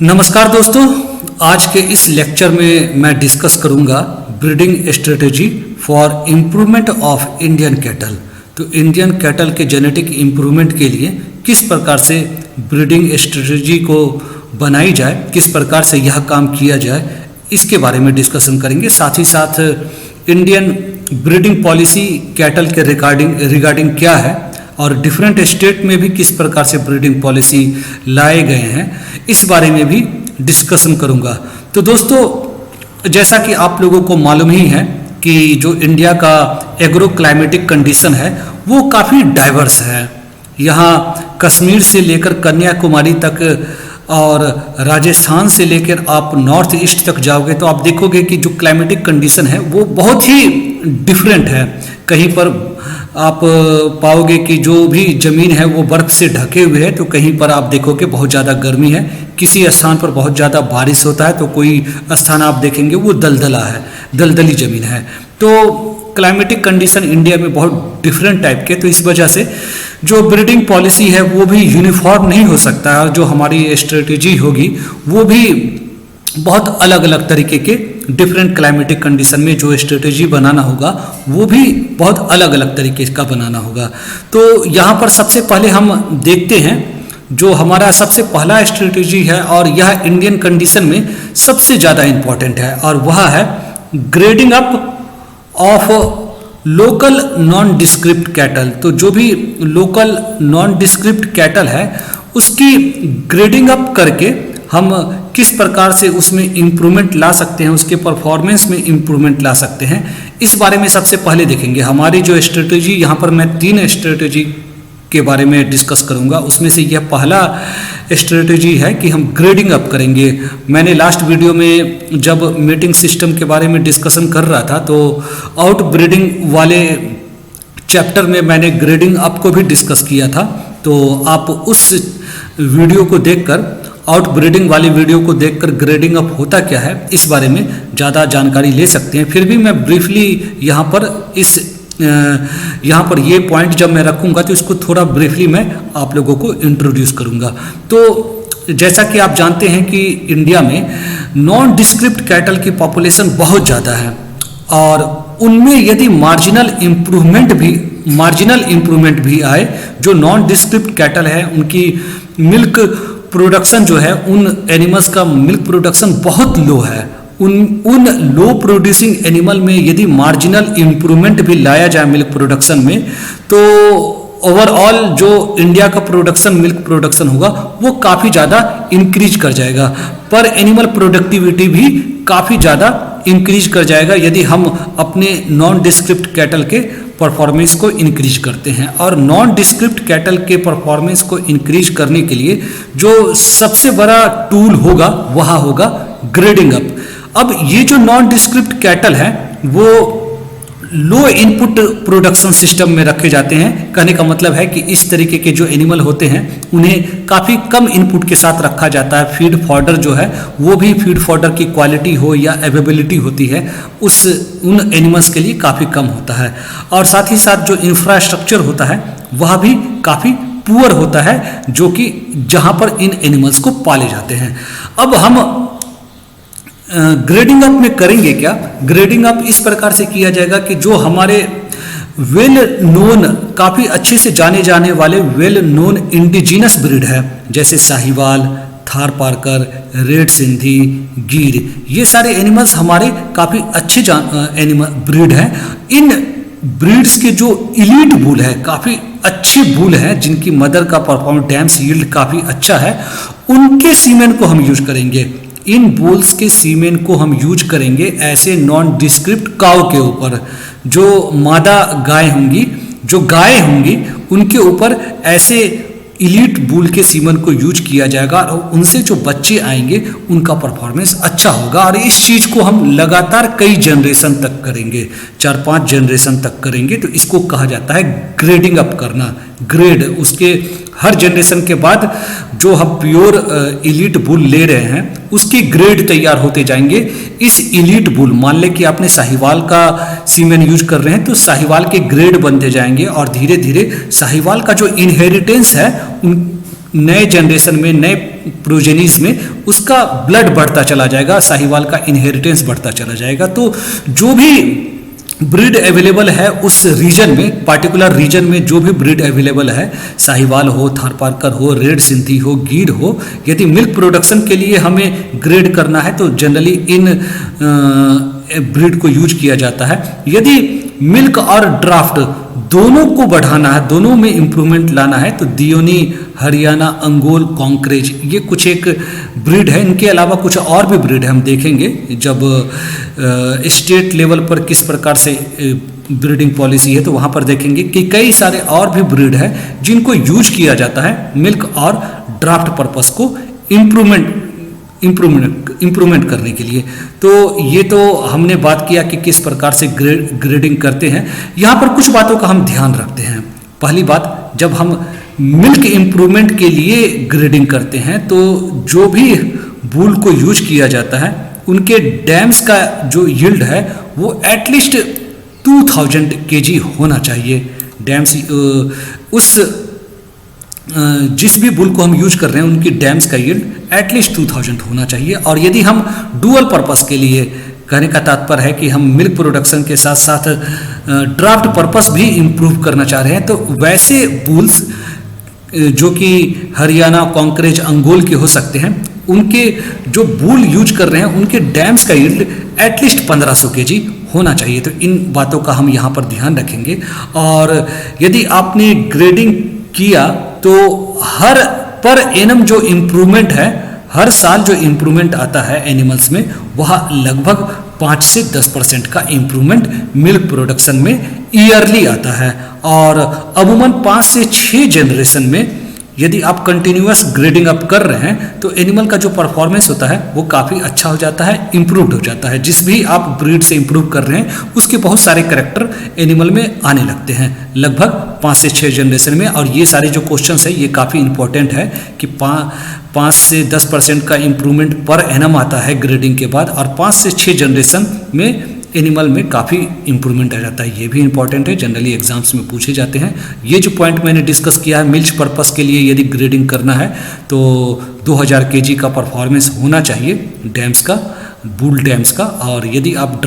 नमस्कार दोस्तों, आज के इस लेक्चर में मैं डिस्कस करूंगा breeding strategy for improvement of Indian cattle. तो इंडियन कैटल के जेनेटिक इम्प्रूवमेंट के लिए किस प्रकार से ब्रीडिंग स्ट्रेटेजी को बनाई जाए, किस प्रकार से यह काम किया जाए, इसके बारे में डिस्कशन करेंगे। साथ ही साथ इंडियन ब्रीडिंग पॉलिसी कैटल के रिगार्डिंग क्या है और डिफरेंट स्टेट में भी किस प्रकार से ब्रीडिंग पॉलिसी लाए गए हैं, इस बारे में भी डिस्कशन करूंगा। तो दोस्तों, जैसा कि आप लोगों को मालूम ही है कि जो इंडिया का एग्रो क्लाइमेटिक कंडीशन है वो काफ़ी डाइवर्स है। यहाँ कश्मीर से लेकर कन्याकुमारी तक और राजस्थान से लेकर आप नॉर्थ ईस्ट तक जाओगे तो आप देखोगे कि जो क्लाइमेटिक कंडीशन है वो बहुत ही डिफरेंट है। कहीं पर आप पाओगे कि जो भी ज़मीन है वो बर्फ़ से ढके हुए है, तो कहीं पर आप देखोगे बहुत ज़्यादा गर्मी है, किसी स्थान पर बहुत ज़्यादा बारिश होता है, तो कोई स्थान आप देखेंगे वो दलदला है, दलदली ज़मीन है। तो क्लाइमेटिक कंडीशन इंडिया में बहुत डिफरेंट टाइप के, तो इस वजह से जो ब्रीडिंग पॉलिसी है वो भी यूनिफॉर्म नहीं हो सकता है और जो हमारी स्ट्रेटेजी होगी वो भी बहुत अलग अलग तरीके के डिफरेंट क्लाइमेटिक कंडीशन में जो स्ट्रेटेजी बनाना होगा वो भी बहुत अलग अलग तरीके का बनाना होगा। तो यहाँ पर सबसे पहले हम देखते हैं जो हमारा सबसे पहला स्ट्रेटेजी है और यह इंडियन कंडीशन में सबसे ज़्यादा इम्पॉर्टेंट है और वह है grading up of local non describe cattle. तो जो भी लोकल नॉन डिस्क्रिप्ट कैटल है उसकी ग्रेडिंग अप करके हम किस प्रकार से उसमें इम्प्रूवमेंट ला सकते हैं, उसके परफॉर्मेंस में इम्प्रूवमेंट ला सकते हैं, इस बारे में सबसे पहले देखेंगे। हमारी जो स्ट्रेटेजी, यहाँ पर मैं 3 स्ट्रेटेजी के बारे में डिस्कस करूंगा। उसमें से यह पहला स्ट्रेटेजी है कि हम ग्रेडिंग अप करेंगे। मैंने लास्ट वीडियो में जब मीटिंग सिस्टम के बारे में डिस्कशन कर रहा था तो आउट ब्रीडिंग वाले चैप्टर में मैंने ग्रेडिंग अप को भी डिस्कस किया था। तो आप उस वीडियो को देखकर, आउट ब्रीडिंग वाली वीडियो को देखकर ग्रेडिंग अप होता क्या है इस बारे में ज़्यादा जानकारी ले सकते हैं। फिर भी मैं ब्रीफली यहाँ पर ये पॉइंट जब मैं रखूँगा तो इसको थोड़ा ब्रीफली मैं आप लोगों को इंट्रोड्यूस करूँगा। तो जैसा कि आप जानते हैं कि इंडिया में नॉन डिस्क्रिप्ट कैटल की पॉपुलेशन बहुत ज़्यादा है और उनमें यदि मार्जिनल इम्प्रूवमेंट भी आए, जो नॉन डिस्क्रिप्ट कैटल है उनकी मिल्क प्रोडक्शन जो है, उन एनिमल्स का मिल्क प्रोडक्शन बहुत लो है। उन लो प्रोड्यूसिंग एनिमल में यदि मार्जिनल इम्प्रूवमेंट भी लाया जाए मिल्क प्रोडक्शन में, तो ओवरऑल जो इंडिया का मिल्क प्रोडक्शन होगा वो काफ़ी ज़्यादा इंक्रीज कर जाएगा। पर एनिमल प्रोडक्टिविटी भी काफ़ी ज़्यादा इंक्रीज कर जाएगा यदि हम अपने नॉन डिस्क्रिप्ट कैटल के परफॉर्मेंस को इंक्रीज करते हैं। और नॉन डिस्क्रिप्ट कैटल के परफॉर्मेंस को इंक्रीज करने के लिए जो सबसे बड़ा टूल होगा वह होगा ग्रेडिंग अप। अब ये जो नॉन डिस्क्रिप्ट कैटल है वो लो इनपुट प्रोडक्शन सिस्टम में रखे जाते हैं। कहने का मतलब है कि इस तरीके के जो एनिमल होते हैं उन्हें काफ़ी कम इनपुट के साथ रखा जाता है। फीड फॉडर जो है वो भी फीड फॉडर की क्वालिटी हो या अवेलेबिलिटी होती है उन एनिमल्स के लिए काफ़ी कम होता है। और साथ ही साथ जो इंफ्रास्ट्रक्चर होता है वह भी काफ़ी पुअर होता है, जो कि जहाँ पर इन एनिमल्स को पाले जाते हैं। अब हम ग्रेडिंग अप में करेंगे क्या? ग्रेडिंग अप इस प्रकार से किया जाएगा कि जो हमारे वेल नोन, काफ़ी अच्छे से जाने जाने वाले वेल नोन इंडिजिनस ब्रीड है, जैसे साहिवाल, थार पार्कर, रेड सिंधी, गिर, ये सारे एनिमल्स हमारे काफ़ी अच्छे एनिमल ब्रीड हैं। इन ब्रीड्स के जो इलीट बुल है, काफ़ी अच्छे बुल हैं जिनकी मदर का परफॉर्मेंस डैम्स यील्ड काफ़ी अच्छा है, उनके सीमेन को हम यूज करेंगे। इन बुल्स के सीमेन को हम यूज करेंगे ऐसे नॉन डिस्क्रिप्ट काउ के ऊपर। जो मादा गाय होंगी उनके ऊपर ऐसे इलीट बुल के सीमन को यूज किया जाएगा और उनसे जो बच्चे आएंगे उनका परफॉर्मेंस अच्छा होगा। और इस चीज़ को हम लगातार कई जनरेशन तक करेंगे, 4-5 जनरेशन तक करेंगे। तो इसको कहा जाता है ग्रेडिंग अप करना। ग्रेड, उसके हर जनरेशन के बाद जो हम प्योर इलीट बुल ले रहे हैं उसके ग्रेड तैयार होते जाएंगे। इस इलीट बुल, मान लें कि आपने साहिवाल का सीमेन यूज कर रहे हैं तो साहिवाल के ग्रेड बनते जाएंगे और धीरे धीरे साहिवाल का जो इनहेरिटेंस है उन नए जनरेशन में, नए प्रोजेनीज में उसका ब्लड बढ़ता चला जाएगा, साहिवाल का इनहेरिटेंस बढ़ता चला जाएगा। तो जो भी ब्रीड अवेलेबल है उस रीजन में, पार्टिकुलर रीजन में जो भी ब्रीड अवेलेबल है, साहिवाल हो, थारपारकर हो, रेड सिंधी हो, गिर हो, यदि मिल्क प्रोडक्शन के लिए हमें ग्रेड करना है तो जनरली इन ब्रीड को यूज किया जाता है। यदि मिल्क और ड्राफ्ट दोनों को बढ़ाना है, दोनों में इंप्रूवमेंट लाना है, तो दियोनी, हरियाणा, अंगोल, कॉन्क्रेज, ये कुछ एक ब्रीड है। इनके अलावा कुछ और भी ब्रीड है, हम देखेंगे जब स्टेट लेवल पर किस प्रकार से ब्रीडिंग पॉलिसी है तो वहाँ पर देखेंगे कि कई सारे और भी ब्रीड है जिनको यूज किया जाता है मिल्क और ड्राफ्ट पर्पस को इम्प्रूवमेंट करने के लिए। तो ये तो हमने बात किया कि किस प्रकार से ग्रेडिंग करते हैं। यहाँ पर कुछ बातों का हम ध्यान रखते हैं। पहली बात, जब हम मिल्क इम्प्रूवमेंट के लिए ग्रेडिंग करते हैं तो जो भी बूल को यूज किया जाता है उनके डैम्स का जो यील्ड है वो एटलीस्ट 2000 kg होना चाहिए। डैम्स उस जिस भी बुल को हम यूज कर रहे हैं उनकी डैम्स का यील्ड एटलीस्ट 2000 होना चाहिए। और यदि हम डुअल पर्पस के लिए, कहने का तात्पर्य है कि हम मिल्क प्रोडक्शन के साथ साथ ड्राफ्ट पर्पस भी इम्प्रूव करना चाह रहे हैं, तो वैसे बुल्स जो कि हरियाणा, कॉन्क्रेज, अंगोल के हो सकते हैं, उनके जो बुल यूज कर रहे हैं उनके डैम्स का यील्ड एटलीस्ट 1500 kg होना चाहिए। तो इन बातों का हम यहाँ पर ध्यान रखेंगे। और यदि आपने ग्रेडिंग किया तो हर पर एनम जो इम्प्रूवमेंट है, हर साल जो इम्प्रूवमेंट आता है एनिमल्स में, वह लगभग 5 से 10% का इम्प्रूवमेंट मिल्क प्रोडक्शन में ईयरली आता है। और अमूमन 5 से 6 जनरेशन में यदि आप कंटिन्यूअस ग्रेडिंग अप कर रहे हैं तो एनिमल का जो परफॉर्मेंस होता है वो काफ़ी अच्छा हो जाता है, इम्प्रूव्ड हो जाता है। जिस भी आप ब्रीड से इम्प्रूव कर रहे हैं उसके बहुत सारे कैरेक्टर एनिमल में आने लगते हैं लगभग 5 से 6 जनरेशन में। और ये सारे जो क्वेश्चंस है ये काफ़ी इंपॉर्टेंट है कि 5 से 10% का इम्प्रूवमेंट पर एनम आता है ग्रेडिंग के बाद, और 5 से 6 जनरेशन में एनिमल में काफ़ी इंप्रूवमेंट आ जाता है। ये भी इंपॉर्टेंट है, जनरली एग्जाम्स में पूछे जाते हैं। ये जो पॉइंट मैंने डिस्कस किया है, मिल्क पर्पस के लिए यदि ग्रेडिंग करना है तो 2000 kg का परफॉर्मेंस होना चाहिए डैम्स का, बुल डैम्स का। और यदि आप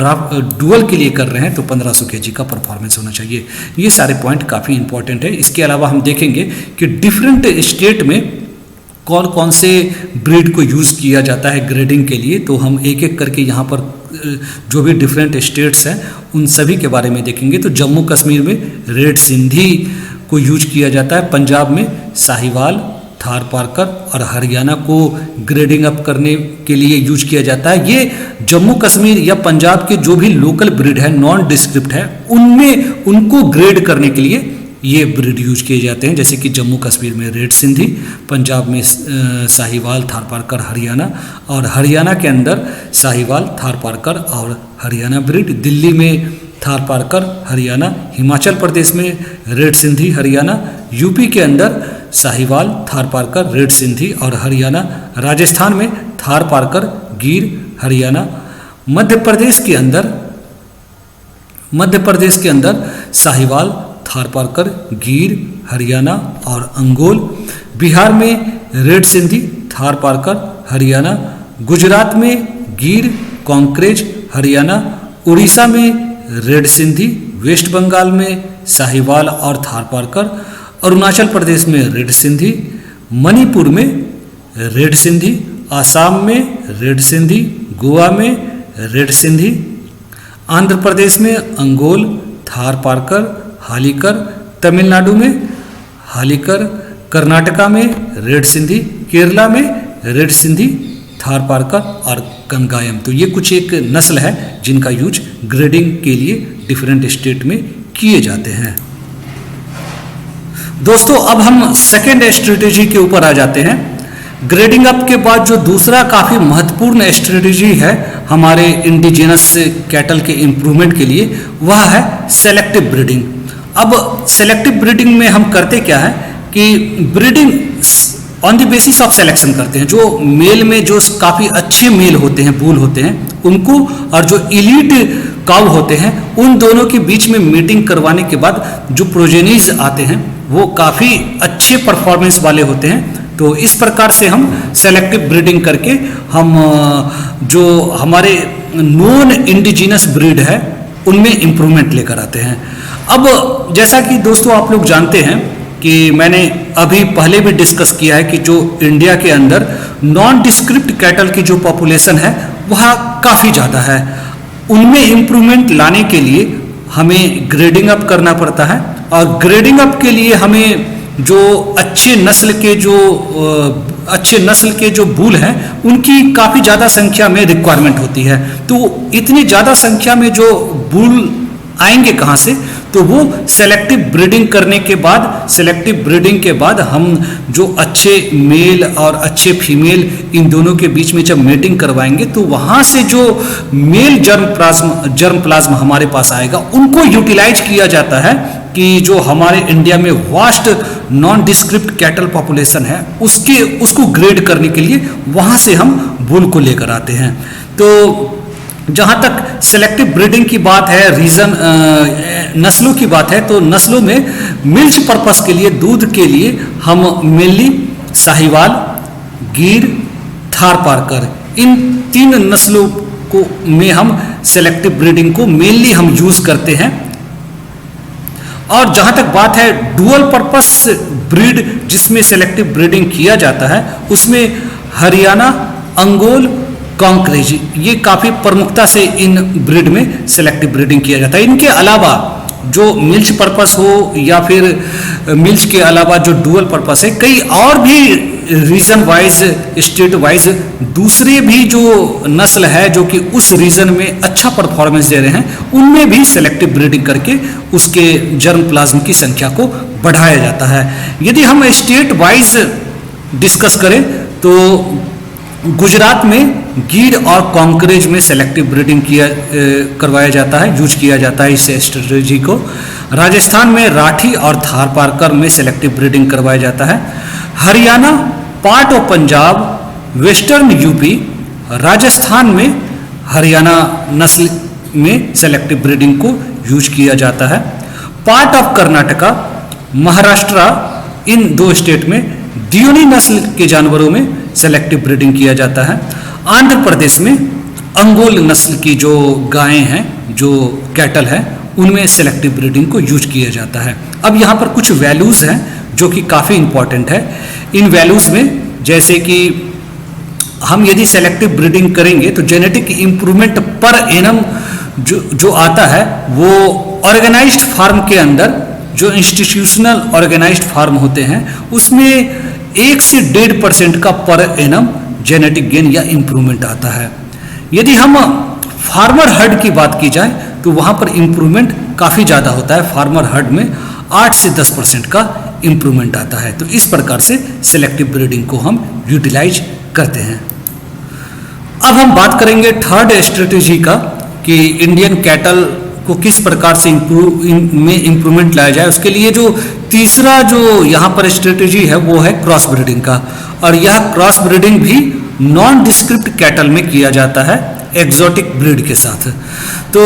डुअल के लिए कर रहे हैं तो 1500 kg का परफॉर्मेंस होना चाहिए। ये सारे पॉइंट काफ़ी इंपॉर्टेंट है। इसके अलावा हम देखेंगे कि डिफरेंट स्टेट में कौन कौन से ब्रीड को यूज़ किया जाता है ग्रेडिंग के लिए। तो हम एक एक करके यहाँ पर जो भी डिफरेंट स्टेट्स हैं उन सभी के बारे में देखेंगे। तो जम्मू कश्मीर में रेड सिंधी को यूज किया जाता है, पंजाब में साहिवाल, थारपारकर और हरियाणा को ग्रेडिंग अप करने के लिए यूज किया जाता है। ये जम्मू कश्मीर या पंजाब के जो भी लोकल ब्रीड है, नॉन डिस्क्रिप्ट है, उनमें उनको ग्रेड करने के लिए ये ब्रीड यूज किए जाते हैं। जैसे कि जम्मू कश्मीर में रेड सिंधी, पंजाब में साहिवाल, थारपारकर, हरियाणा, और हरियाणा के अंदर साहिवाल, थारपारकर और हरियाणा ब्रीड, दिल्ली में थारपारकर, हरियाणा, हिमाचल प्रदेश में रेड सिंधी, हरियाणा, यूपी के अंदर साहिवाल, थारपारकर, रेड सिंधी और हरियाणा, राजस्थान में थारपारकर, गिर, हरियाणा, मध्य प्रदेश के अंदर साहिवाल, थारपारकर, गिर, हरियाणा और अंगोल, बिहार में रेड सिंधी, थारपारकर, हरियाणा, गुजरात में गिर, कॉन्क्रेज, हरियाणा, उड़ीसा में रेड सिंधी, वेस्ट बंगाल में साहिवाल और थारपारकर, अरुणाचल प्रदेश में रेड सिंधी, मणिपुर में रेड सिंधी, आसाम में रेड सिंधी, गोवा में रेड सिंधी, आंध्र प्रदेश में अंगोल, थारपारकर, हालीकर, तमिलनाडु में हालीकर, कर्नाटका में रेड सिंधी, केरला में रेड सिंधी, थारपारकर और कंगायम। तो ये कुछ एक नस्ल है जिनका यूज ग्रेडिंग के लिए डिफरेंट स्टेट में किए जाते हैं। दोस्तों, अब हम सेकेंड स्ट्रेटेजी के ऊपर आ जाते हैं। ग्रेडिंग अप के बाद जो दूसरा काफ़ी महत्वपूर्ण स्ट्रेटेजी है हमारे इंडिजिनस कैटल के इम्प्रूवमेंट के लिए, वह है सेलेक्टिव ब्रीडिंग। अब सेलेक्टिव ब्रीडिंग में हम करते क्या है कि breeding on the basis of selection करते हैं। जो मेल में जो काफ़ी अच्छे मेल होते हैं, बूल होते हैं, उनको, और जो इलीट काउ होते हैं, उन दोनों के बीच में मीटिंग करवाने के बाद जो प्रोजेनीज आते हैं वो काफ़ी अच्छे परफॉर्मेंस वाले होते हैं। तो तो इस प्रकार से हम सेलेक्टिव ब्रीडिंग करके हम जो हमारे नॉन इंडिजिनस ब्रीड है उनमें इम्प्रूवमेंट लेकर आते हैं। अब जैसा कि दोस्तों आप लोग जानते हैं कि मैंने अभी पहले भी डिस्कस किया है कि जो इंडिया के अंदर नॉन डिस्क्रिप्ट कैटल की जो पॉपुलेशन है वह काफ़ी ज़्यादा है। उनमें इम्प्रूवमेंट लाने के लिए हमें ग्रेडिंग अप करना पड़ता है, और ग्रेडिंग अप के लिए हमें जो अच्छे नस्ल के जो बुल हैं उनकी काफ़ी ज़्यादा संख्या में रिक्वायरमेंट होती है। तो इतनी ज़्यादा संख्या में जो बुल आएंगे कहाँ से, तो वो सेलेक्टिव ब्रीडिंग के बाद हम जो अच्छे मेल और अच्छे फीमेल इन दोनों के बीच में जब मेटिंग करवाएंगे तो वहाँ से जो मेल जर्म प्लाज्म हमारे पास आएगा उनको यूटिलाइज किया जाता है कि जो हमारे इंडिया में vast non describe cattle population है उसको ग्रेड करने के लिए वहाँ से हम बुल को लेकर आते हैं। तो जहाँ तक सेलेक्टिव ब्रीडिंग की बात है, नस्लों की बात है, तो नस्लों में मिल्क पर्पस के लिए, दूध के लिए हम मेनली साहिवाल, गिर, थारपारकर, इन 3 नस्लों को में हम सेलेक्टिव ब्रीडिंग को मेनली हम यूज़ करते हैं। और जहाँ तक बात है डुअल पर्पस ब्रीड जिसमें सेलेक्टिव ब्रीडिंग किया जाता है, उसमें हरियाणा, अंगोल, कॉन्क्रेज, ये काफ़ी प्रमुखता से इन ब्रीड में सेलेक्टिव ब्रीडिंग किया जाता है। इनके अलावा जो मिल्क पर्पस हो या फिर मिल्क के अलावा जो डुअल पर्पस है, कई और भी रीजन वाइज, स्टेट वाइज दूसरे भी जो नस्ल है जो कि उस रीजन में अच्छा परफॉर्मेंस दे रहे हैं, उनमें भी सेलेक्टिव ब्रीडिंग करके उसके जर्म प्लाज्म की संख्या को बढ़ाया जाता है। यदि हम स्टेट वाइज डिस्कस करें तो गुजरात में गिर और कॉन्क्रेज में सेलेक्टिव ब्रीडिंग करवाया जाता है, यूज किया जाता है इस स्ट्रेटजी को। राजस्थान में राठी और थारपारकर में सेलेक्टिव ब्रीडिंग करवाया जाता है। Haryana, part of Punjab, western UP, Rajasthan में हरियाणा नस्ल में सेलेक्टिव ब्रीडिंग को यूज किया जाता है। Part of Karnataka, Maharashtra, in 2 state में दियोनी नस्ल के जानवरों में सेलेक्टिव ब्रीडिंग किया जाता है। आंध्र प्रदेश में अंगोल नस्ल की जो गायें हैं, जो कैटल है, उनमें सेलेक्टिव ब्रीडिंग को यूज किया जाता है। अब यहाँ पर कुछ वैल्यूज़ हैं जो कि काफ़ी इंपॉर्टेंट है। इन वैल्यूज़ में जैसे कि हम यदि सेलेक्टिव ब्रीडिंग करेंगे तो जेनेटिक इम्प्रूवमेंट पर एनम जो आता है वो ऑर्गेनाइज्ड फार्म के अंदर, जो इंस्टीट्यूशनल ऑर्गेनाइज्ड फार्म होते हैं, उसमें 1 से 1.5% का पर एनम जेनेटिक गेन या इम्प्रूवमेंट आता है। यदि हम फार्मर हर्ड की बात की जाए तो वहाँ पर इम्प्रूवमेंट काफ़ी ज़्यादा होता है। फार्मर हर्ड में 8 से 10% का इम्प्रूवमेंट आता है। तो इस प्रकार से सेलेक्टिव ब्रीडिंग को हम यूटिलाइज करते हैं। अब हम बात करेंगे थर्ड स्ट्रेटेजी का कि इंडियन कैटल को किस प्रकार से इम्प्रूवमेंट लाया जाए। उसके लिए जो तीसरा जो यहाँ पर स्ट्रेटेजी है वो है क्रॉस ब्रीडिंग का, और यह क्रॉस ब्रीडिंग भी नॉन डिस्क्रिप्ट कैटल में किया जाता है एग्जॉटिक ब्रीड के साथ। तो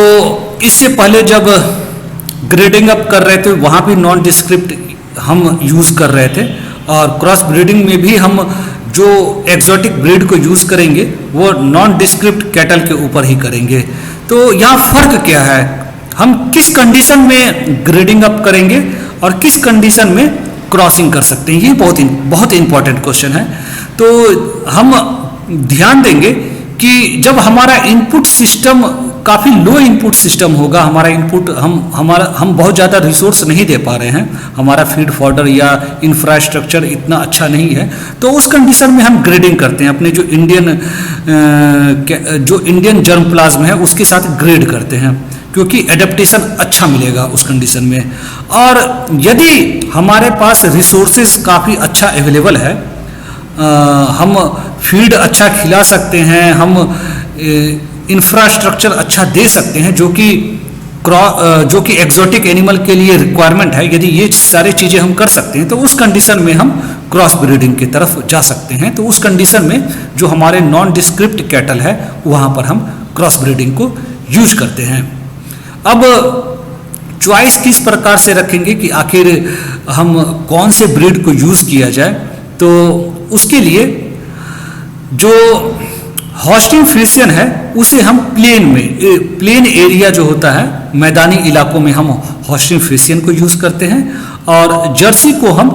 इससे पहले जब ग्रेडिंग अप कर रहे थे वहाँ भी नॉन डिस्क्रिप्ट हम यूज़ कर रहे थे, और क्रॉस ब्रीडिंग में भी हम जो एग्जॉटिक ब्रीड को यूज़ करेंगे वो नॉन डिस्क्रिप्ट कैटल के ऊपर ही करेंगे। तो यहाँ फ़र्क क्या है, हम किस कंडीशन में ग्रेडिंग अप करेंगे और किस कंडीशन में क्रॉसिंग कर सकते हैं, ये बहुत इंपॉर्टेंट क्वेश्चन है। तो हम ध्यान देंगे कि जब हमारा इनपुट सिस्टम काफ़ी लो इनपुट सिस्टम होगा, हमारा इनपुट हम बहुत ज़्यादा रिसोर्स नहीं दे पा रहे हैं, हमारा फीड फॉडर या इंफ्रास्ट्रक्चर इतना अच्छा नहीं है, तो उस कंडीशन में हम ग्रेडिंग करते हैं। अपने जो इंडियन जर्म प्लाज्म है उसके साथ ग्रेड करते हैं, क्योंकि एडेप्टेशन अच्छा मिलेगा उस कंडीशन में। और यदि हमारे पास रिसोर्सेज काफ़ी अच्छा अवेलेबल है, हम फीड अच्छा खिला सकते हैं, हम इंफ्रास्ट्रक्चर अच्छा दे सकते हैं, जो कि एग्जॉटिक एनिमल के लिए रिक्वायरमेंट है, यदि ये सारी चीज़ें हम कर सकते हैं तो उस कंडीशन में हम क्रॉस ब्रीडिंग की तरफ जा सकते हैं। तो उस कंडीशन में जो हमारे नॉन डिस्क्रिप्ट कैटल है वहाँ पर हम क्रॉस ब्रीडिंग को यूज करते हैं। अब चॉइस किस प्रकार से रखेंगे कि आखिर हम कौन से ब्रीड को यूज़ किया जाए, तो उसके लिए जो हॉस्टिंग फ्रिसियन है उसे हम प्लेन एरिया जो होता है, मैदानी इलाकों में हम हॉस्टिंग फ्रिसियन को यूज़ करते हैं, और जर्सी को हम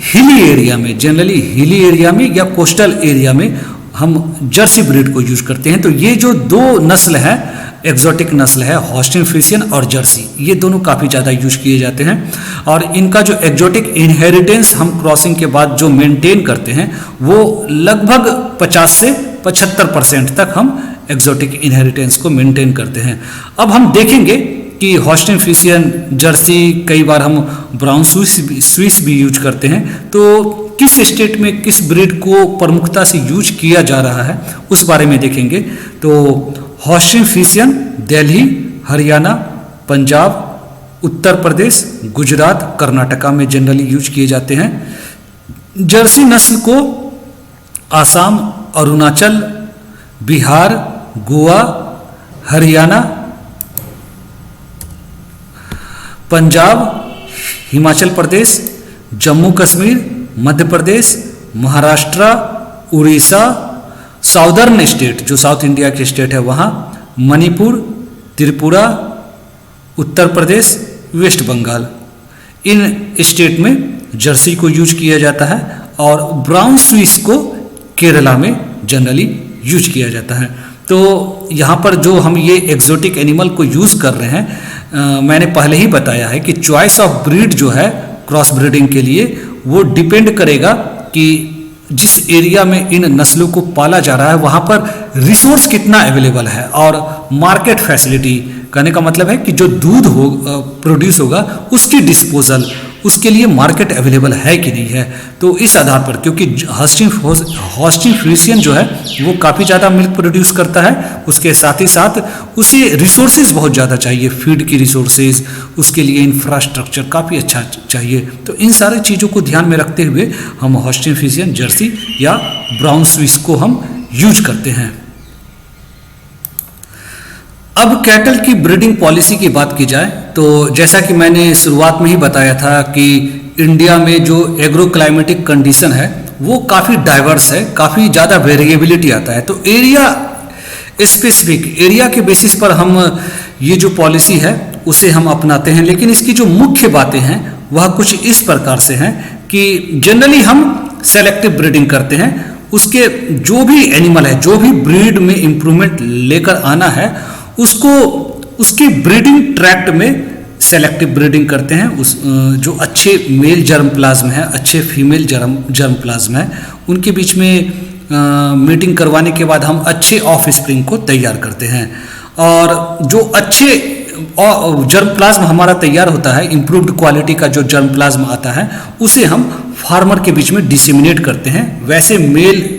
हिली एरिया में, जनरली हिली एरिया में या कोस्टल एरिया में हम जर्सी ब्रीड को यूज करते हैं। तो ये जो दो नस्ल है, एक्जोटिक नस्ल है, हॉस्टिन फ्रिसियन और जर्सी, ये दोनों काफ़ी ज़्यादा यूज किए जाते हैं। और इनका जो एक्जोटिक इनहेरिटेंस हम क्रॉसिंग के बाद जो मेंटेन करते हैं वो लगभग 50 से 75% तक हम एक्जोटिक इनहेरिटेंस को मेंटेन करते हैं। अब हम देखेंगे कि हॉस्टिन फ्रिसियन, जर्सी, कई बार हम ब्राउन स्विस भी यूज करते हैं। तो किस स्टेट में किस ब्रीड को प्रमुखता से यूज किया जा रहा है उस बारे में देखेंगे। तो हॉस्टिन फ्रिसियन दिल्ली, हरियाणा, पंजाब, उत्तर प्रदेश, गुजरात, कर्नाटका में जनरली यूज किए जाते हैं। जर्सी नस्ल को आसाम, अरुणाचल, बिहार, गोवा, हरियाणा, पंजाब, हिमाचल प्रदेश, जम्मू कश्मीर, मध्य प्रदेश, महाराष्ट्र, उड़ीसा, साउदर्न स्टेट जो साउथ इंडिया के स्टेट है वहाँ, मणिपुर, त्रिपुरा, उत्तर प्रदेश, वेस्ट बंगाल, इन स्टेट में जर्सी को यूज किया जाता है। और ब्राउन स्विस को केरला में जनरली यूज किया जाता है। तो यहाँ पर जो हम ये एक्जोटिक एनिमल को यूज़ कर रहे हैं, मैंने पहले ही बताया है कि चॉइस ऑफ ब्रीड जो है क्रॉस ब्रीडिंग के लिए वो डिपेंड करेगा कि जिस एरिया में इन नस्लों को पाला जा रहा है वहाँ पर रिसोर्स कितना अवेलेबल है, और मार्केट फैसिलिटी, कहने का मतलब है कि जो दूध हो प्रोड्यूस होगा उसकी डिस्पोजल, उसके लिए मार्केट अवेलेबल है कि नहीं है। तो इस आधार पर, क्योंकि हॉस्टिन फ्रिसियन जो है वो काफ़ी ज़्यादा मिल्क प्रोड्यूस करता है, उसके साथ ही साथ उसे रिसोर्सेज बहुत ज़्यादा चाहिए, फीड की रिसोर्सेज, उसके लिए इंफ्रास्ट्रक्चर काफ़ी अच्छा चाहिए। तो इन सारी चीज़ों को ध्यान में रखते हुए हम हॉस्टिन फ्रिसियन, जर्सी या ब्राउन स्विस को हम यूज करते हैं। अब कैटल की ब्रीडिंग पॉलिसी की बात की जाए तो जैसा कि मैंने शुरुआत में ही बताया था कि इंडिया में जो एग्रो क्लाइमेटिक कंडीशन है वो काफ़ी डाइवर्स है, काफ़ी ज़्यादा वेरिएबिलिटी आता है। तो एरिया स्पेसिफिक, एरिया के बेसिस पर हम ये जो पॉलिसी है उसे हम अपनाते हैं। लेकिन इसकी जो मुख्य बातें हैं वह कुछ इस प्रकार से हैं कि जनरली हम सेलेक्टिव ब्रीडिंग करते हैं। उसके जो भी एनिमल है, जो भी ब्रीड में इम्प्रूवमेंट लेकर आना है उसको उसकी ब्रीडिंग ट्रैक्ट में सेलेक्टिव ब्रीडिंग करते हैं। उस जो अच्छे मेल जर्म प्लाज्म है, अच्छे फीमेल जर्म प्लाज्म है, उनके बीच में मीटिंग करवाने के बाद हम अच्छे ऑफ स्प्रिंग को तैयार करते हैं। और जो अच्छे जर्म प्लाज्म हमारा तैयार होता है, इम्प्रूव्ड क्वालिटी का जो जर्म प्लाज्म आता है उसे हम फार्मर के बीच में डिसेमिनेट करते हैं। वैसे मेल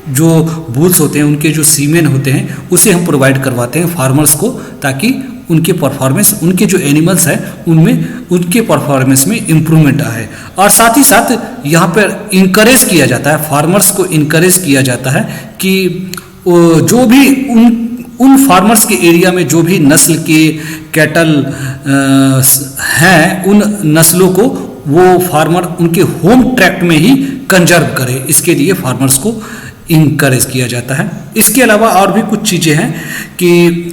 जो बूल्स होते हैं, उनके जो सीमेन होते हैं उसे हम प्रोवाइड करवाते हैं फार्मर्स को, ताकि उनके परफॉर्मेंस, उनके जो एनिमल्स हैं उनमें उनके परफॉर्मेंस में इम्प्रूवमेंट आए। और साथ ही साथ यहाँ पर इंकरेज किया जाता है, फार्मर्स को इंकरेज किया जाता है कि जो भी उन फार्मर्स के एरिया में जो भी नस्ल के कैटल हैं, उन नस्लों को वो फार्मर उनके होम ट्रैक्ट में ही कंजर्व करे, इसके लिए फार्मर्स को इंकरेज किया जाता है। इसके अलावा और भी कुछ चीज़ें हैं कि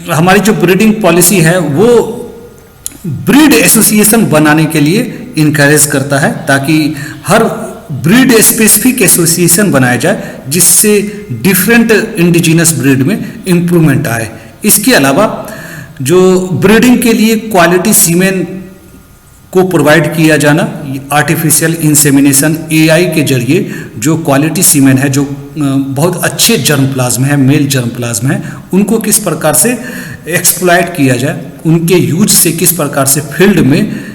हमारी जो ब्रीडिंग पॉलिसी है वो ब्रीड एसोसिएशन बनाने के लिए इंकरेज करता है, ताकि हर ब्रीड स्पेसिफिक एसोसिएशन बनाया जाए जिससे डिफरेंट इंडिजिनस ब्रीड में इम्प्रूवमेंट आए। इसके अलावा जो ब्रीडिंग के लिए क्वालिटी सीमेन को प्रोवाइड किया जाना, आर्टिफिशियल इंसेमिनेशन एआई के जरिए जो क्वालिटी सीमेन है, जो बहुत अच्छे जर्म प्लाज्म है, मेल जर्म प्लाज्म है, उनको किस प्रकार से एक्सप्लॉइट किया जाए, उनके यूज से किस प्रकार से फील्ड में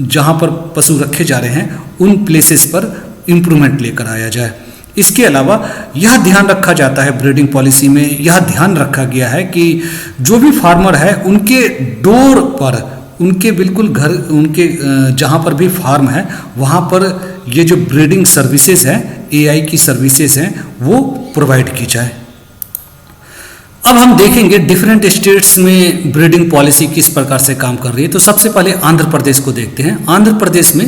जहाँ पर पशु रखे जा रहे हैं उन प्लेसेस पर इम्प्रूवमेंट लेकर आया जाए। इसके अलावा यह ध्यान रखा जाता है ब्रीडिंग पॉलिसी में, यह ध्यान रखा गया है कि जो भी फार्मर है उनके डोर पर, उनके बिल्कुल घर, उनके जहाँ पर भी फार्म है वहाँ पर ये जो ब्रीडिंग सर्विसेज हैं, एआई की सर्विसेज हैं, वो प्रोवाइड की जाए। अब हम देखेंगे डिफरेंट स्टेट्स में ब्रीडिंग पॉलिसी किस प्रकार से काम कर रही है। तो सबसे पहले आंध्र प्रदेश को देखते हैं। आंध्र प्रदेश में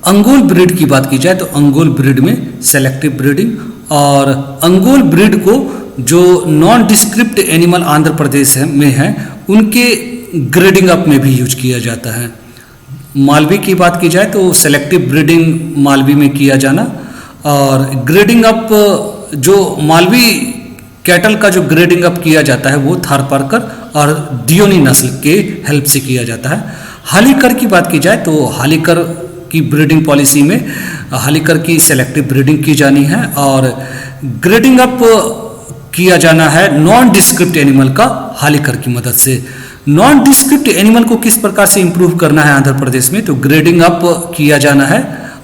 अंगोल ब्रीड की बात की जाए तो अंगोल ब्रीड में सेलेक्टिव ब्रीडिंग, और अंगोल ब्रीड को जो non describe animal Andhra Pradesh में है उनके ग्रेडिंग अप में भी यूज किया जाता है। मालवी की बात की जाए तो सेलेक्टिव ब्रीडिंग मालवी में किया जाना, और ग्रेडिंग अप जो मालवी कैटल का जो ग्रेडिंग अप किया जाता है वो थारपारकर और डियोनी नस्ल के हेल्प से किया जाता है। हालीकर की बात की जाए तो हालीकर की ब्रीडिंग पॉलिसी में हालीकर की सेलेक्टिव ब्रीडिंग की जानी है, और ग्रेडिंग अप किया जाना है नॉन डिस्क्रिप्ट एनिमल का हालीकर की मदद से। नॉन डिस्क्रिप्ट एनिमल को किस प्रकार से इंप्रूव करना है आंध्र प्रदेश में, तो ग्रेडिंग अप किया जाना है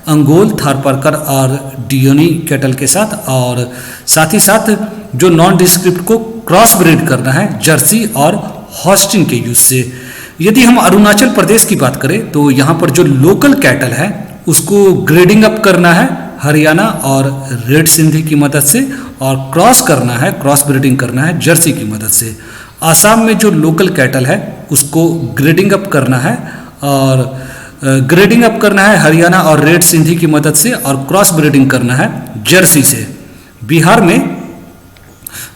अंगोल, थारपारकर और डियोनी कैटल के साथ, और साथ ही साथ जो नॉन डिस्क्रिप्ट को क्रॉस ब्रीड करना है जर्सी और हॉस्टिन के यूज से। यदि हम अरुणाचल प्रदेश की बात करें तो यहाँ पर जो लोकल कैटल है उसको ग्रेडिंग अप करना है हरियाणा और रेड सिंधी की मदद से, और क्रॉस करना है, क्रॉस ब्रीडिंग करना है जर्सी की मदद से। आसाम में जो लोकल कैटल है उसको ग्रेडिंग अप करना है, और ग्रेडिंग अप करना है हरियाणा और रेड सिंधी की मदद से, और क्रॉस ब्रीडिंग करना है जर्सी से। बिहार में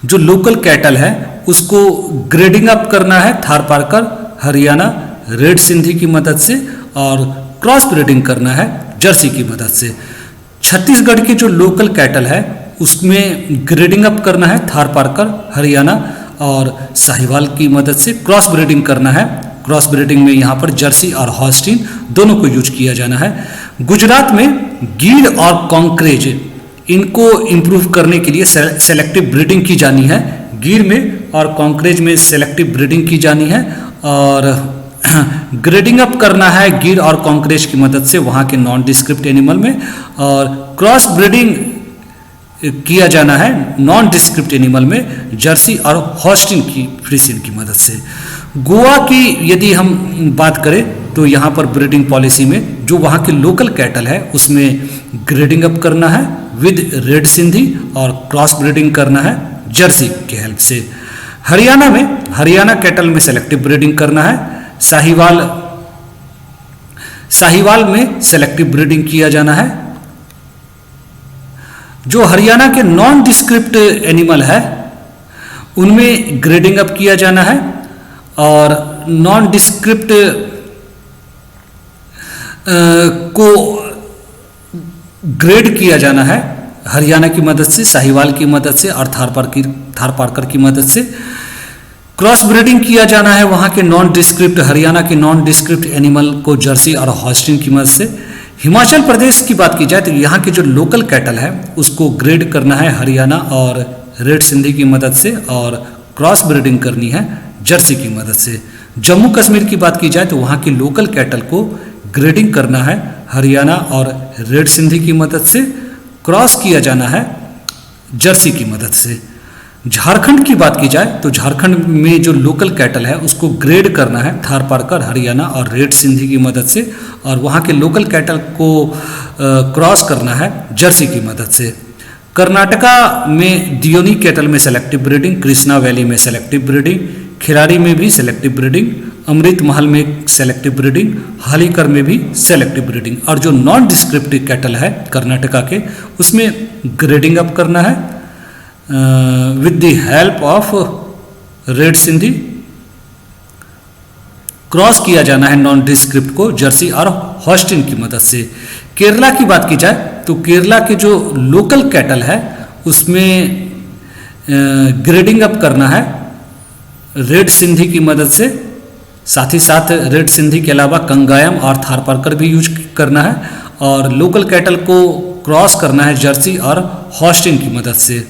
जो लोकल कैटल है उसको ग्रेडिंग अप करना है थारपारकर, हरियाणा, रेड सिंधी की मदद से, और क्रॉस ब्रीडिंग करना है जर्सी की मदद से। छत्तीसगढ़ की जो लोकल कैटल है उसमें ग्रेडिंग अप करना है थारपारकर, हरियाणा और साहिवाल की मदद से, क्रॉस ब्रीडिंग करना है। क्रॉस ब्रीडिंग में यहाँ पर जर्सी और हॉस्टिन दोनों को यूज किया जाना है। गुजरात में गीर और कॉन्क्रेज इनको इम्प्रूव करने के लिए सेलेक्टिव ब्रीडिंग की जानी है। गीर में और कॉन्क्रेज में सेलेक्टिव ब्रीडिंग की जानी है, और ग्रेडिंग अप करना है गिर और कॉन्क्रेज की मदद से वहाँ के नॉन डिस्क्रिप्ट एनिमल में, और क्रॉस ब्रीडिंग किया जाना है नॉन डिस्क्रिप्ट एनिमल में जर्सी और हॉस्टिन की फ्रीसिन की मदद से। गोवा की यदि हम बात करें तो यहाँ पर ब्रीडिंग पॉलिसी में जो वहाँ के लोकल कैटल है उसमें ग्रेडिंग अप करना है विद रेड सिंधी, और क्रॉस ब्रीडिंग करना है जर्सी के हेल्प से। हरियाणा में हरियाणा कैटल में सेलेक्टिव ब्रीडिंग करना है। साहिवाल में सेलेक्टिव ब्रीडिंग किया जाना है। जो हरियाणा के नॉन डिस्क्रिप्ट एनिमल है उनमें ग्रेडिंग अप किया जाना है, और नॉन डिस्क्रिप्ट को ग्रेड किया जाना है हरियाणा की मदद से, साहिवाल की मदद से और थारपारकर की मदद से। क्रॉस ब्रीडिंग किया जाना है वहाँ के नॉन डिस्क्रिप्ट, हरियाणा के नॉन डिस्क्रिप्ट एनिमल को जर्सी और हॉस्टिन की मदद से। हिमाचल प्रदेश की बात की जाए तो यहाँ के जो लोकल कैटल है उसको ग्रेड करना है हरियाणा और रेड सिंधी की मदद से, और क्रॉस ब्रीडिंग करनी है जर्सी की मदद से। जम्मू कश्मीर की बात की जाए तो वहाँ के लोकल कैटल को ग्रेडिंग करना है हरियाणा और रेड सिंधी की मदद से, क्रॉस किया जाना है जर्सी की मदद से। झारखंड की बात की जाए तो झारखंड में जो लोकल कैटल है उसको ग्रेड करना है थारपारकर, हरियाणा और रेड सिंधी की मदद से, और वहाँ के लोकल कैटल को क्रॉस करना है जर्सी की मदद से। कर्नाटका में डियोनी कैटल में सेलेक्टिव ब्रीडिंग, कृष्णा वैली में सेलेक्टिव ब्रीडिंग, खिलाड़ी में भी सेलेक्टिव ब्रीडिंग, अमृत महल में सेलेक्टिव ब्रीडिंग, हालीकर में भी सेलेक्टिव ब्रीडिंग, और जो नॉन डिस्क्रिप्टिव कैटल है कर्नाटका के उसमें ग्रेडिंग अप करना है with the help of red Sindhi, cross किया जाना है नॉन डिस्क्रिप्ट को जर्सी और हॉस्टिन की मदद से। केरला की बात की जाए तो केरला के जो लोकल कैटल है उसमें ग्रेडिंग अप करना है रेड सिंधी की मदद से, साथ ही साथ रेड सिंधी के अलावा कंगायम और थारपारकर भी यूज करना है, और लोकल कैटल को क्रॉस करना है जर्सी और हॉस्टिन की मदद से।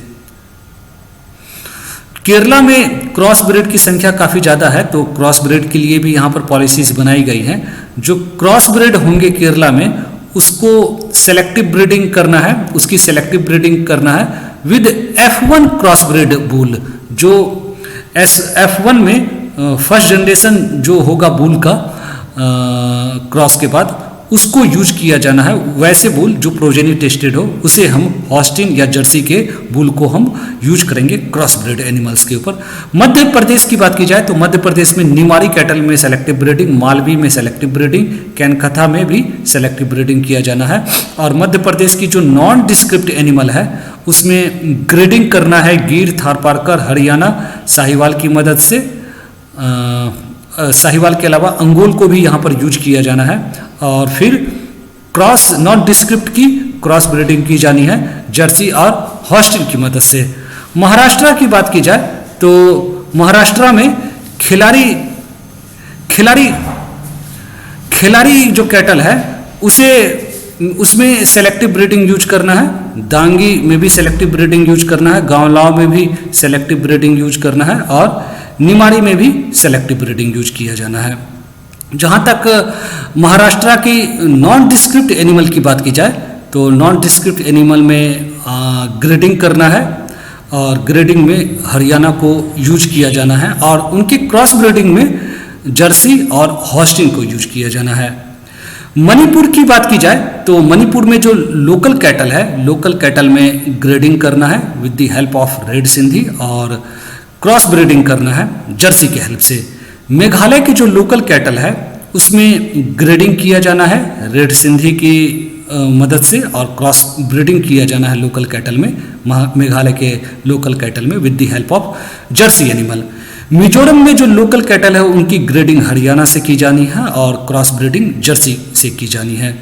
केरला में क्रॉस ब्रीड की संख्या काफ़ी ज़्यादा है, तो क्रॉस ब्रीड के लिए भी यहाँ पर पॉलिसीज बनाई गई हैं। जो क्रॉस ब्रीड होंगे केरला में उसको सेलेक्टिव ब्रीडिंग करना है, उसकी सेलेक्टिव ब्रीडिंग करना है with F1 cross breed bull. जो F1 में फर्स्ट जनरेशन जो होगा बुल का क्रॉस के बाद उसको यूज किया जाना है। वैसे बुल जो प्रोजेनी टेस्टेड हो उसे हम हॉस्टिन या जर्सी के बुल को हम यूज करेंगे क्रॉस ब्रीड एनिमल्स के ऊपर। मध्य प्रदेश की बात की जाए तो मध्य प्रदेश में निमाड़ी कैटल में सेलेक्टिव ब्रीडिंग, मालवी में सेलेक्टिव ब्रीडिंग, कैनकथा में भी सेलेक्टिव ब्रीडिंग किया जाना है। और मध्य प्रदेश की जो नॉन डिस्क्रिप्ट एनिमल है उसमें ग्रेडिंग करना है गिर, थारपारकर, हरियाणा, साहिवाल की मदद से। साहिवाल के अलावा अंगोल को भी यहाँ पर यूज किया जाना है। और फिर क्रॉस नॉन डिस्क्रिप्ट की क्रॉस ब्रीडिंग की जानी है जर्सी और हॉस्टिन की मदद से। महाराष्ट्र की बात की जाए तो महाराष्ट्र में खिलाड़ी जो कैटल है उसमें सेलेक्टिव ब्रीडिंग यूज करना है। दांगी में भी सेलेक्टिव ब्रीडिंग यूज करना है, गांवलाव में भी सेलेक्टिव ब्रीडिंग यूज करना है और निमाड़ी में भी सेलेक्टिव ब्रीडिंग यूज किया जाना है। जहाँ तक महाराष्ट्र की नॉन डिस्क्रिप्ट एनिमल की बात की जाए तो नॉन डिस्क्रिप्ट एनिमल में ग्रेडिंग करना है और ग्रेडिंग में हरियाणा को यूज किया जाना है और उनकी क्रॉस ब्रीडिंग में जर्सी और हॉस्टिन को यूज किया जाना है। मणिपुर की बात की जाए तो मणिपुर में जो लोकल कैटल है, लोकल कैटल में ग्रेडिंग करना है with the help of red Sindhi और क्रॉस ब्रीडिंग करना है जर्सी के हेल्प से। मेघालय की जो लोकल कैटल है उसमें ग्रेडिंग किया जाना है रेड सिंधी की मदद से और क्रॉस ब्रीडिंग किया जाना है लोकल कैटल में, मेघालय के लोकल कैटल में with the help of Jersey animal. Mizoram में जो लोकल कैटल है उनकी ग्रेडिंग हरियाणा से की जानी है और क्रॉस ब्रीडिंग जर्सी से की जानी है।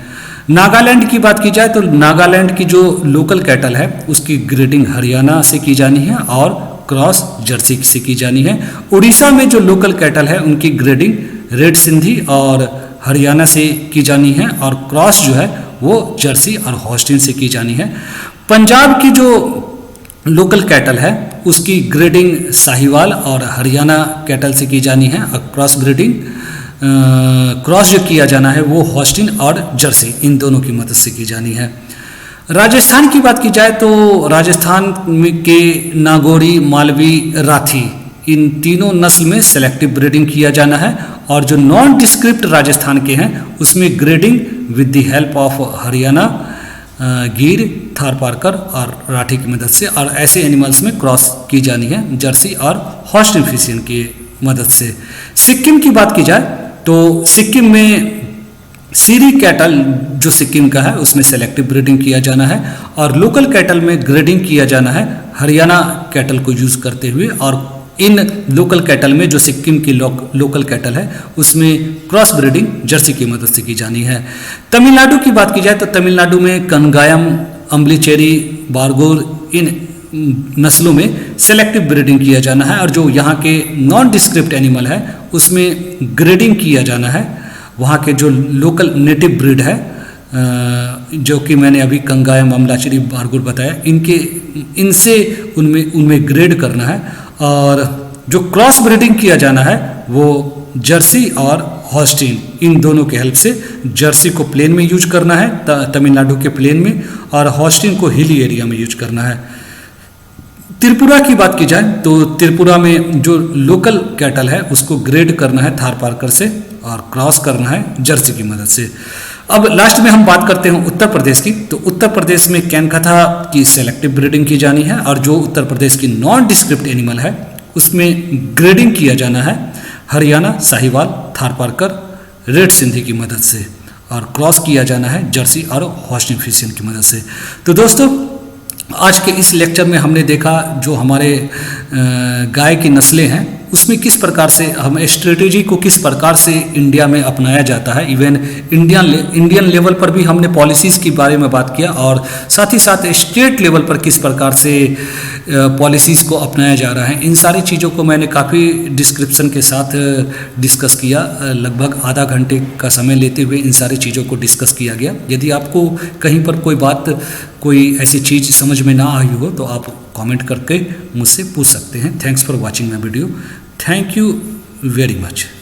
नागालैंड की बात की जाए तो नागालैंड की जो लोकल कैटल है उसकी ग्रेडिंग हरियाणा से की जानी है और क्रॉस जर्सी से की जानी है। उड़ीसा में जो लोकल कैटल है उनकी ग्रेडिंग रेड सिंधी और हरियाणा से की जानी है और क्रॉस जो है वो जर्सी और हॉस्टिन से की जानी है। पंजाब की जो लोकल कैटल है उसकी ग्रेडिंग साहिवाल और हरियाणा कैटल से की जानी है और क्रॉस ब्रीडिंग क्रॉस जो किया जाना है वो हॉस्टिन और जर्सी इन दोनों की मदद से की जानी है। राजस्थान की बात की जाए तो राजस्थान के नागौरी, मालवी, राठी इन तीनों नस्ल में सेलेक्टिव ब्रीडिंग किया जाना है और जो नॉन डिस्क्रिप्ट राजस्थान के हैं उसमें grading with the help of Haryana, गिर, थारपारकर और राठी की मदद से और ऐसे एनिमल्स में क्रॉस की जानी है जर्सी और हॉस्टिन फिशियन की मदद से। सिक्किम की बात की जाए तो सिक्किम में सीरी कैटल जो सिक्किम का है उसमें सेलेक्टिव ब्रीडिंग किया जाना है और लोकल कैटल में ग्रेडिंग किया जाना है हरियाणा कैटल को यूज करते हुए और इन लोकल कैटल में जो सिक्किम की लोकल कैटल है उसमें क्रॉस ब्रीडिंग जर्सी की मदद से की जानी है। तमिलनाडु की बात की जाए तो तमिलनाडु में कनगायम, अम्बलीचेरी, बारगोर इन नस्लों में सेलेक्टिव ब्रीडिंग किया जाना है और जो यहाँ के नॉन डिस्क्रिप्ट एनिमल है उसमें ग्रेडिंग किया जाना है। वहाँ के जो लोकल नेटिव ब्रीड है जो कि मैंने अभी कंगायम, अम्बलाचेरी, बारगुर बताया, इनसे उनमें ग्रेड करना है और जो क्रॉस ब्रीडिंग किया जाना है वो जर्सी और हॉस्टिन इन दोनों के हेल्प से। जर्सी को प्लेन में यूज करना है तमिलनाडु के प्लेन में और हॉस्टिन को हिली एरिया में यूज करना है। त्रिपुरा की बात की जाए तो त्रिपुरा में जो लोकल कैटल है उसको ग्रेड करना है थारपारकर से और क्रॉस करना है जर्सी की मदद से। अब लास्ट में हम बात करते हैं उत्तर प्रदेश की। तो उत्तर प्रदेश में कैनकथा की सेलेक्टिव ब्रीडिंग की जानी है और जो उत्तर प्रदेश की नॉन डिस्क्रिप्ट एनिमल है उसमें ग्रेडिंग किया जाना है हरियाणा, साहिवाल, थारपारकर, रेड सिंधी की मदद से और क्रॉस किया जाना है जर्सी और हॉस्टिन फिशियन की मदद से। तो दोस्तों आज के इस लेक्चर में हमने देखा जो हमारे गाय की नस्लें हैं उसमें किस प्रकार से हम स्ट्रेटेजी को किस प्रकार से इंडिया में अपनाया जाता है। इवन इंडियन लेवल पर भी हमने पॉलिसीज़ के बारे में बात किया और साथ ही साथ स्टेट लेवल पर किस प्रकार से पॉलिसीज़ को अपनाया जा रहा है। इन सारी चीज़ों को मैंने काफ़ी डिस्क्रिप्शन के साथ डिस्कस किया। लगभग आधा घंटे का समय लेते हुए इन सारी चीज़ों को डिस्कस किया गया। यदि आपको कहीं पर कोई ऐसी चीज़ समझ में ना आई हो तो आप कमेंट करके मुझसे पूछ सकते हैं। Thanks for watching my video. Thank you very much.